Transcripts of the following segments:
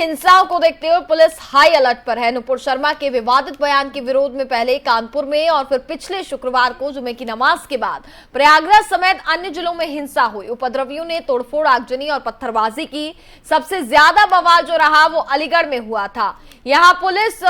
हिंसाओं को देखते हुए पुलिस हाई अलर्ट पर है। नुपुर शर्मा के विवादित बयान के विरोध में पहले कानपुर में और फिर पिछले शुक्रवार को जुमे की नमाज के बाद प्रयागराज समेत अन्य जिलों में हिंसा हुई। उपद्रवियों ने तोड़फोड़, आगजनी और पत्थरबाजी की। सबसे ज्यादा बवाल जो रहा वो अलीगढ़ में हुआ था। यहां पुलिस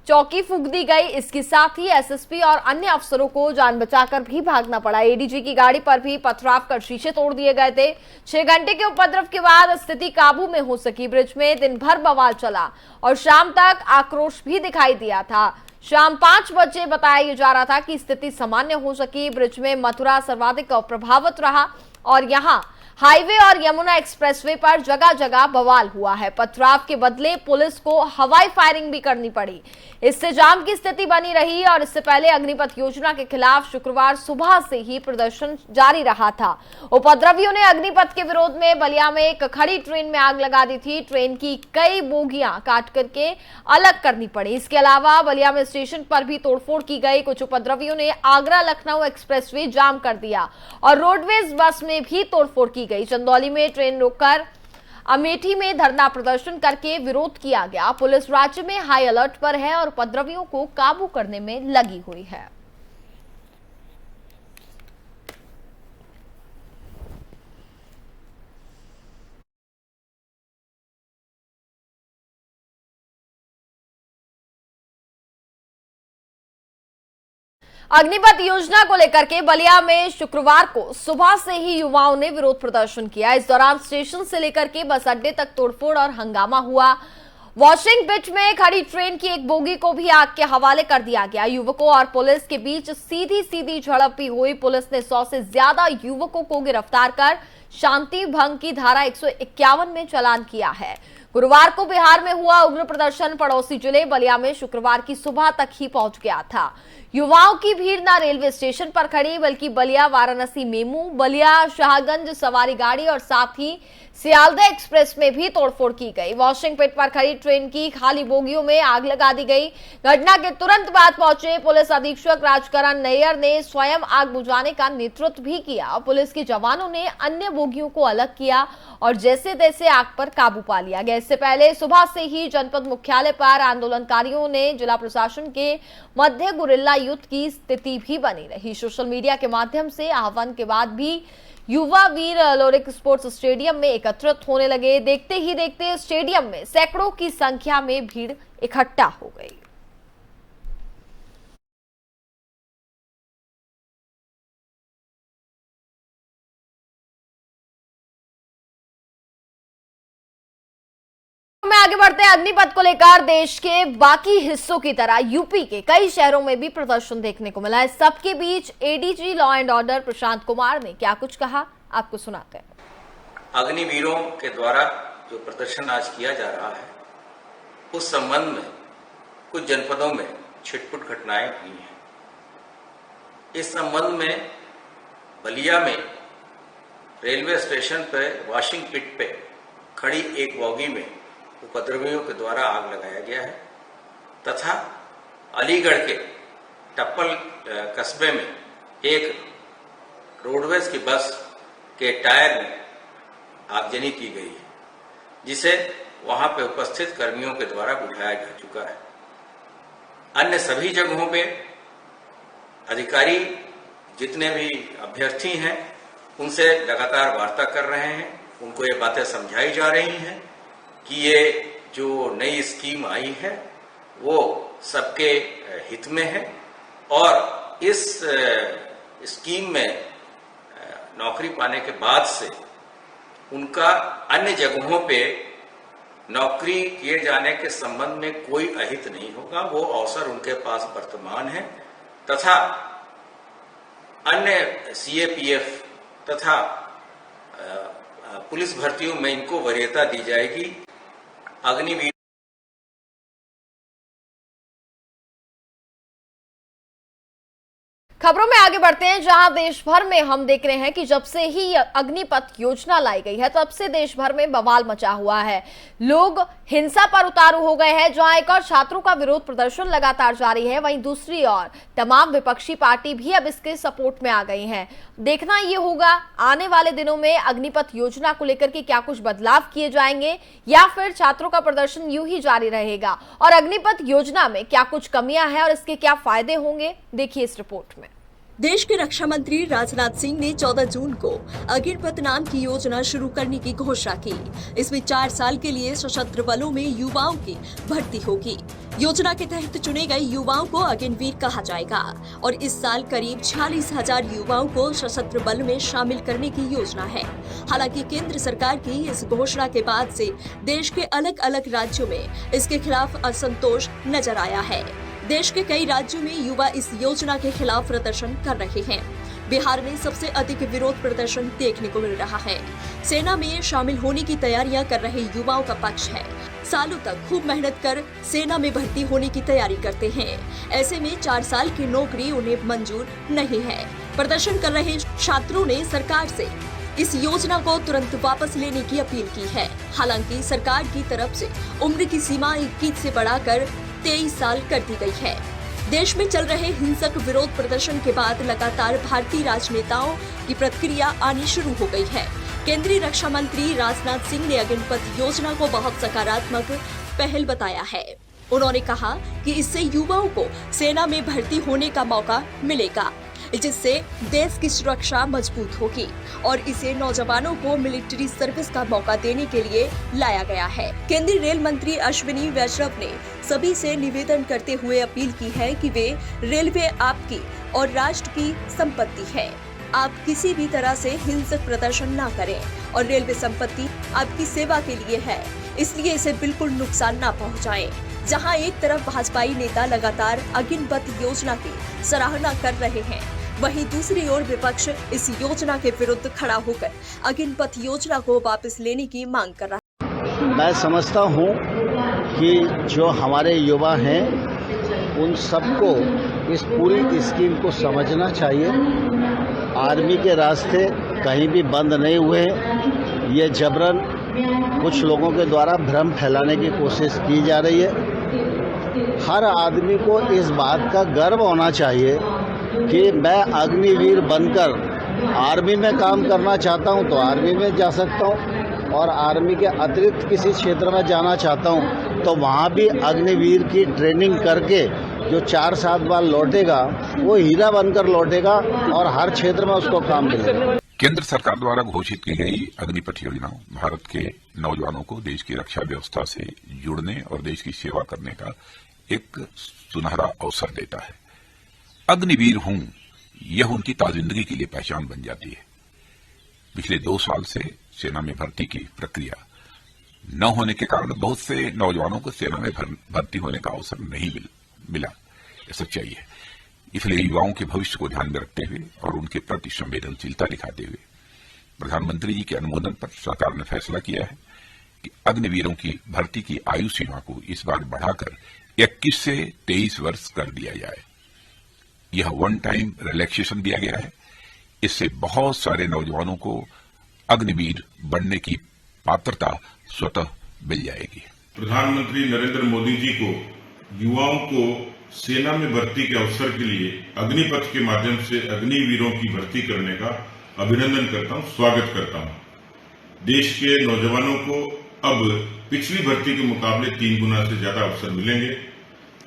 चौकी फूंक दी गई। इसके साथ ही एसएसपी और अन्य अफसरों को जान बचाकर भी भागना पड़ा। एडीजी की गाड़ी पर भी पथराव कर शीशे तोड़ दिए गए थे। 6 घंटे के उपद्रव के बाद स्थिति काबू में हो सकी। ब्रिज में दिन भर बवाल चला और शाम तक आक्रोश भी दिखाई दिया था। शाम 5 बजे बताया जा रहा था कि स्थिति सामान्य हो सकी। ब्रिज में मथुरा सर्वाधिक प्रभावित रहा और यहां हाईवे और यमुना एक्सप्रेसवे पर जगह जगह बवाल हुआ है। पथराव के बदले पुलिस को हवाई फायरिंग भी करनी पड़ी। इससे जाम की स्थिति बनी रही और इससे पहले अग्निपथ योजना के खिलाफ शुक्रवार सुबह से ही प्रदर्शन जारी रहा था। उपद्रवियों ने अग्निपथ के विरोध में बलिया में एक खड़ी ट्रेन में आग लगा दी थी। ट्रेन की कई बोगियां काट करके अलग करनी पड़ी। इसके अलावा बलिया में स्टेशन पर भी तोड़फोड़ की गई। कुछ उपद्रवियों ने आगरा लखनऊ एक्सप्रेसवे जाम कर दिया और रोडवेज बस में भी तोड़फोड़ की गई। चंदौली में ट्रेन रोककर अमेठी में धरना प्रदर्शन करके विरोध किया गया। पुलिस राज्य में हाई अलर्ट पर है और उपद्रवियों को काबू करने में लगी हुई है। अग्निपथ योजना को लेकर के बलिया में शुक्रवार को सुबह से ही युवाओं ने विरोध प्रदर्शन किया। इस दौरान स्टेशन से लेकर के बस अड्डे तक तोड़फोड़ और हंगामा हुआ। वॉशिंग पिच में खड़ी ट्रेन की एक बोगी को भी आग के हवाले कर दिया गया। युवकों और पुलिस के बीच सीधी झड़प भी हुई। पुलिस ने 100 से ज्यादा युवकों को गिरफ्तार कर शांति भंग की धारा 151 में चालान किया है। गुरुवार को बिहार में हुआ उग्र प्रदर्शन पड़ोसी जिले बलिया में शुक्रवार की सुबह तक ही पहुंच गया था। युवाओं की भीड़ न रेलवे स्टेशन पर खड़ी बल्कि बलिया वाराणसी मेमू, बलिया शाहगंज सवारी गाड़ी और साथ ही सियालदह एक्सप्रेस में भी तोड़फोड़ की गई। वॉशिंग पिट पर खड़ी ट्रेन की खाली बोगियों में आग लगा दी गई। घटना के तुरंत बाद पहुंचे पुलिस अधीक्षक राजकरण नैयर ने स्वयं आग बुझाने का नेतृत्व भी किया। पुलिस के जवानों ने अन्य बोगियों को अलग किया और जैसे तैसे आग पर काबू पा लिया गया। इससे पहले सुबह से ही जनपद मुख्यालय पर आंदोलनकारियों ने जिला प्रशासन के मध्य गुरिल्ला युद्ध की स्थिति भी बनी रही। सोशल मीडिया के माध्यम से आह्वान के बाद भी युवा वीर लोरिक स्पोर्ट्स स्टेडियम में एकत्रित होने लगे। देखते ही देखते स्टेडियम में सैकड़ों की संख्या में भीड़ इकट्ठा हो गई। में आगे बढ़ते हैं। अग्निपथ को लेकर देश के बाकी हिस्सों की तरह यूपी के कई शहरों में भी प्रदर्शन देखने को मिला है। सबके बीच ADG law and order Prashant Kumar ने क्या कुछ कहा, आपको सुनाते हैं। अग्निवीरों के द्वारा जो प्रदर्शन आज किया जा रहा है उस संबंध में कुछ जनपदों में छिटपुट घटनाएं हुई हैं। इस संबंध में बलिया में रेलवे स्टेशन पर वॉशिंग पिट पे खड़ी एक बोगी में उपद्रवियों के द्वारा आग लगाया गया है तथा अलीगढ़ के टप्पल कस्बे में एक रोडवेज की बस के टायर में आगजनी की गई है, जिसे वहां पे उपस्थित कर्मियों के द्वारा बुझाया जा चुका है। अन्य सभी जगहों पे अधिकारी जितने भी अभ्यर्थी हैं उनसे लगातार वार्ता कर रहे हैं। उनको ये बातें समझाई जा रही हैं कि ये जो नई स्कीम आई है वो सबके हित में है और इस स्कीम में नौकरी पाने के बाद से उनका अन्य जगहों पे नौकरी किए जाने के संबंध में कोई अहित नहीं होगा। वो अवसर उनके पास वर्तमान है तथा अन्य सीएपीएफ तथा पुलिस भर्तियों में इनको वरीयता दी जाएगी। अग्निवीर खबरों में आगे बढ़ते हैं, जहां देश भर में हम देख रहे हैं कि जब से ही अग्निपथ योजना लाई गई है तब से देश भर में बवाल मचा हुआ है। लोग हिंसा पर उतारू हो गए हैं। जहां एक और छात्रों का विरोध प्रदर्शन लगातार जारी है, वहीं दूसरी ओर तमाम विपक्षी पार्टी भी अब इसके सपोर्ट में आ गई हैं। देखना यह होगा आने वाले दिनों में अग्निपथ योजना को लेकर के क्या कुछ बदलाव किए जाएंगे या फिर छात्रों का प्रदर्शन यूं ही जारी रहेगा, और अग्निपथ योजना में क्या कुछ कमियां हैं और इसके क्या फायदे होंगे, देखिए इस रिपोर्ट में। देश के रक्षा मंत्री राजनाथ सिंह ने 14 जून को अग्निपथ नाम की योजना शुरू करने की घोषणा की। इसमें 4 साल के लिए सशस्त्र बलों में युवाओं की भर्ती होगी। योजना के तहत चुने गए युवाओं को अग्निवीर कहा जाएगा और इस साल करीब 46,000 युवाओं को सशस्त्र बल में शामिल करने की योजना है। हालांकि केंद्र सरकार की इस घोषणा के बाद से देश के अलग अलग राज्यों में इसके खिलाफ असंतोष नजर आया है। देश के कई राज्यों में युवा इस योजना के खिलाफ प्रदर्शन कर रहे हैं। बिहार में सबसे अधिक विरोध प्रदर्शन देखने को मिल रहा है। सेना में शामिल होने की तैयारियां कर रहे युवाओं का पक्ष है। सालों तक खूब मेहनत कर सेना में भर्ती होने की तैयारी करते हैं। ऐसे में 4 साल की नौकरी उन्हें मंजूर नहीं है। प्रदर्शन कर रहे छात्रों ने सरकार से इस योजना को तुरंत वापस लेने की अपील की है। हालांकि सरकार की तरफ से उम्र की सीमा 21 से बढ़ाकर 23 साल कर दी गई है। देश में चल रहे हिंसक विरोध प्रदर्शन के बाद लगातार भारतीय राजनेताओं की प्रतिक्रिया आनी शुरू हो गई है। केंद्रीय रक्षा मंत्री राजनाथ सिंह ने अग्निपथ योजना को बहुत सकारात्मक पहल बताया है। उन्होंने कहा कि इससे युवाओं को सेना में भर्ती होने का मौका मिलेगा, जिससे देश की सुरक्षा मजबूत होगी और इसे नौजवानों को मिलिट्री सर्विस का मौका देने के लिए लाया गया है। केंद्रीय रेल मंत्री अश्विनी वैष्णव ने सभी से निवेदन करते हुए अपील की है कि वे रेलवे आपकी और राष्ट्र की संपत्ति है। आप किसी भी तरह से हिंसक प्रदर्शन न करें और रेलवे संपत्ति आपकी सेवा के लिए है, इसलिए इसे बिल्कुल नुकसान न पहुंचाएं। जहां एक तरफ भाजपाई नेता लगातार अग्निपथ योजना की सराहना कर रहे हैं, वहीं दूसरी ओर विपक्ष इस योजना के विरुद्ध खड़ा होकर अग्निपथ योजना को वापस लेने की मांग कर रहा है। मैं समझता हूं कि जो हमारे युवा हैं उन सबको इस पूरी स्कीम को समझना चाहिए। आर्मी के रास्ते कहीं भी बंद नहीं हुए हैं। ये जबरन कुछ लोगों के द्वारा भ्रम फैलाने की कोशिश की जा रही है। हर आदमी को इस बात का गर्व होना चाहिए कि मैं अग्निवीर बनकर आर्मी में काम करना चाहता हूं तो आर्मी में जा सकता हूं, और आर्मी के अतिरिक्त किसी क्षेत्र में जाना चाहता हूं तो वहां भी अग्निवीर की ट्रेनिंग करके जो 4-7 बार लौटेगा वो हीरा बनकर लौटेगा और हर क्षेत्र में उसको काम मिलेगा। केंद्र सरकार द्वारा घोषित की गई अग्निपथ योजना भारत के नौजवानों को देश की रक्षा व्यवस्था से जुड़ने और देश की सेवा करने का एक सुनहरा अवसर देता है। अग्निवीर हूं, यह उनकी ताजिंदगी के लिए पहचान बन जाती है। पिछले 2 साल से सेना में भर्ती की प्रक्रिया न होने के कारण बहुत से नौजवानों को सेना में भर्ती होने का अवसर नहीं मिला। यह सच्चाई है। इसलिए युवाओं के भविष्य को ध्यान में रखते हुए और उनके प्रति संवेदनशीलता दिखाते हुए प्रधानमंत्री जी के अनुमोदन पर सरकार ने फैसला किया है कि अग्निवीरों की भर्ती की आयु सीमा को इस बार बढ़ाकर 21 से 23 वर्ष कर दिया जाए। यह वन टाइम रिलैक्सेशन दिया गया है। इससे बहुत सारे नौजवानों को अग्निवीर बनने की पात्रता स्वतः मिल जाएगी। प्रधानमंत्री नरेंद्र मोदी जी को युवाओं को सेना में भर्ती के अवसर के लिए अग्निपथ के माध्यम से अग्निवीरों की भर्ती करने का अभिनंदन करता हूं, स्वागत करता हूं। देश के नौजवानों को अब पिछली भर्ती के मुकाबले 3 गुना से ज्यादा अवसर मिलेंगे।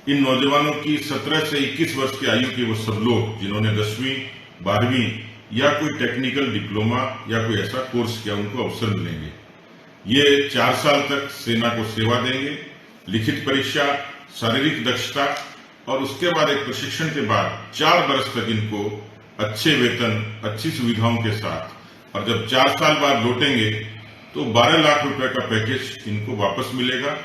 इन नौजवानों की 17 से 21 वर्ष की आयु के वो सब लोग जिन्होंने 10वीं 12वीं या कोई टेक्निकल डिप्लोमा या कोई ऐसा कोर्स किया, उनको अवसर मिलेंगे। ये 4 साल तक सेना को सेवा देंगे। लिखित परीक्षा, शारीरिक दक्षता और उसके बाद एक प्रशिक्षण के बाद 4 वर्ष तक इनको अच्छे वेतन, अच्छी सुविधाओं के साथ, और जब 4 साल बाद लौटेंगे तो 12 लाख रुपए का पैकेज इनको वापस मिलेगा।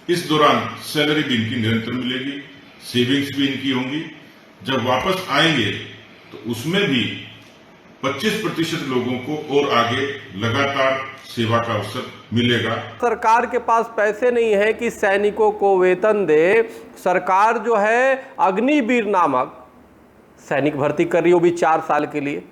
इस दौरान सैलरी भी इनकी निरंतर मिलेगी, सेविंग्स भी इनकी होंगी। जब वापस आएंगे तो उसमें भी 25% लोगों को और आगे लगातार सेवा का अवसर मिलेगा। सरकार के पास पैसे नहीं है कि सैनिकों को वेतन दे। सरकार जो है अग्निवीर नामक सैनिक भर्ती कर रही हो भी 4 साल के लिए।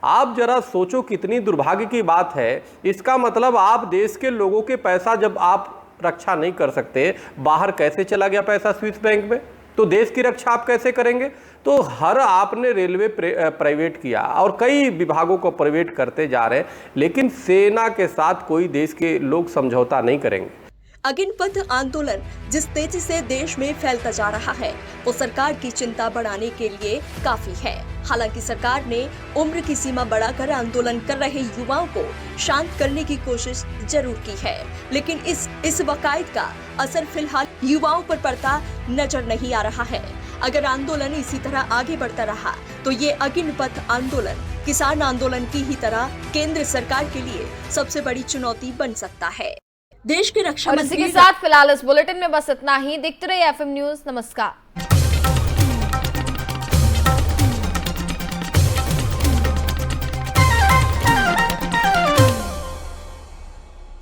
आप जरा सोचो कितनी दुर्भाग्य की बात है। इसका मतलब आप देश के लोगों के पैसा जब आप रक्षा नहीं कर सकते, बाहर कैसे चला गया पैसा स्विस बैंक में, तो देश की रक्षा आप कैसे करेंगे? तो हर आपने रेलवे प्राइवेट किया और कई विभागों को प्राइवेट करते जा रहे हैं, लेकिन सेना के साथ कोई देश के लोग समझौता नहीं करेंगे। अग्निपथ आंदोलन जिस तेजी से देश में फैलता जा रहा है वो सरकार की चिंता बढ़ाने के लिए काफी है। हालांकि सरकार ने उम्र की सीमा बढ़ाकर आंदोलन कर रहे युवाओं को शांत करने की कोशिश जरूर की है, लेकिन इस वकायद का असर फिलहाल युवाओं पर पड़ता नजर नहीं आ रहा है। अगर आंदोलन इसी तरह आगे बढ़ता रहा तो ये अग्निपथ आंदोलन किसान आंदोलन की ही तरह केंद्र सरकार के लिए सबसे बड़ी चुनौती बन सकता है। देश के रक्षा और इसी के साथ फिलहाल इस बुलेटिन में बस इतना ही। देखते रहिए FM न्यूज। नमस्कार।